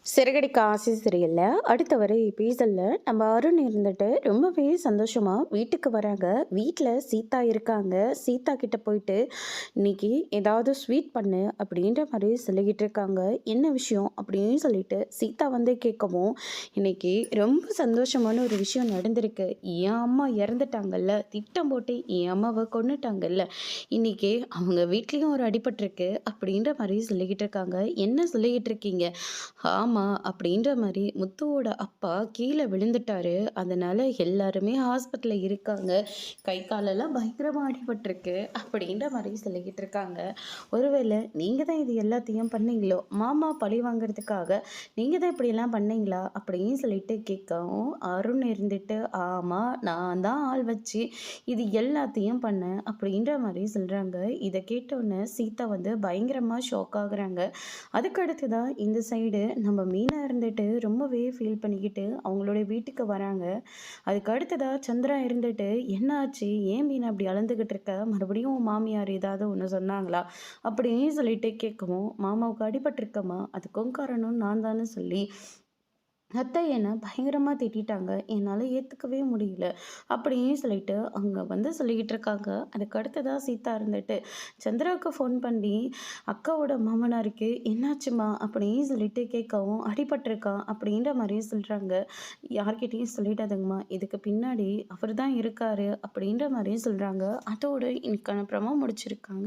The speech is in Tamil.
சிறகடிக்க ஆசை சரியில்ல. அடுத்த வர எபிசோட்ல நம்ம அருண் இருந்துட்டு ரொம்பவே சந்தோஷமா வீட்டுக்கு வராங்க. வீட்டில் சீதா இருக்காங்க. சீதா கிட்ட போயிட்டு இன்னைக்கு ஏதாவது ஸ்வீட் பண்ணு அப்படின்ற மாதிரி சொல்லிக்கிட்டு இருக்காங்க. என்ன விஷயம் அப்படின்னு சொல்லிட்டு சீதா வந்து கேட்கவும், இன்னைக்கு ரொம்ப சந்தோஷமான ஒரு விஷயம் நடந்திருக்கு. என் அம்மா இறந்துட்டாங்கல்ல, திட்டம் போட்டு என் அம்மாவை கொன்னுட்டாங்கல்ல, இன்னைக்கு அவங்க வீட்லேயும் ஒரு அடிபட்டிருக்கு அப்படின்ற மாதிரி சொல்லிக்கிட்டு இருக்காங்க. என்ன சொல்லிக்கிட்டு இருக்கீங்க? ஆமா. அப்படின்ற மாரி முத்துவோட அப்பா கீழ விழுந்துட்டாரு. அதனால எல்லாருமே ஹாஸ்பிட்டல்ல இருக்காங்க. கை காலெல்லாம் பயங்கரமா அடிபட்டிருக்கு. அப்படின்ற மாரி சொல்லிக்கிட்டு இருக்காங்க. ஒருவேளை நீங்க தான் இது எல்லாத்தையும் பண்ணீங்களோ? மாமா பழி வாங்குறதுக்காக நீங்க தான் இப்படியெல்லாம் பண்ணீங்களா? அப்படின்னு சொல்லிட்டு கேட்கவும், அருண் இருந்துட்டு, ஆமா நான் தான் ஆள் வச்சு இது எல்லாத்தையும் பண்ணேன். அப்படின்ற மாரி சொல்றாங்க. இத கேட்டோனே சீதா வந்து பயங்கரமா ஷாக் ஆகுறாங்க. அதுக்கு அடுத்ததா இந்த சைடு நம்ம மீனா இருந்துட்டு ரொம்பவே ஃபீல் பண்ணிக்கிட்டு அவங்களுடைய வீட்டுக்கு வராங்க. அதுக்கு அடுத்ததா சந்திரா இருந்துட்டு, "என்ன ஆச்சு? ஏன் மீனா அப்படி அழுந்துகிட்டு இருக்க? மறுபடியும் உன் மாமியார் ஏதாவது ஒண்ணு சொன்னாங்களா?" அப்படின்னு சொல்லிட்டு கேட்கவும், "மாமாவுக்கு அடிபட்டிருக்கம்மா. அதுக்கும் காரணம் நான் தான்னு" சொல்லி அத்தை என்ன பயங்கரமா திட்டிட்டாங்க. என்னால ஏத்துக்கவே முடியல. அப்படின்னு சொல்லிட்டு அவங்க வந்து சொல்லிக்கிட்டு இருக்காங்க. அதுக்கு அடுத்ததா சீதா இருந்துட்டு சந்திராவுக்கு ஃபோன் பண்ணி, அக்காவோட மாமனாருக்கு என்னாச்சும்மா? அப்படின்னு சொல்லிட்டு கேட்கவும், அடிபட்டிருக்கான் அப்படின்ற மாரி சொல்றாங்க. யார்கிட்டயும் சொல்லிடாதீங்கம்மா. இதுக்கு பின்னாடி அவர் தான் இருக்காரு அப்படின்ற மாரியும் சொல்றாங்க. அதோட இன்னைக்கான ப்ரோமோ முடிச்சிருக்காங்க.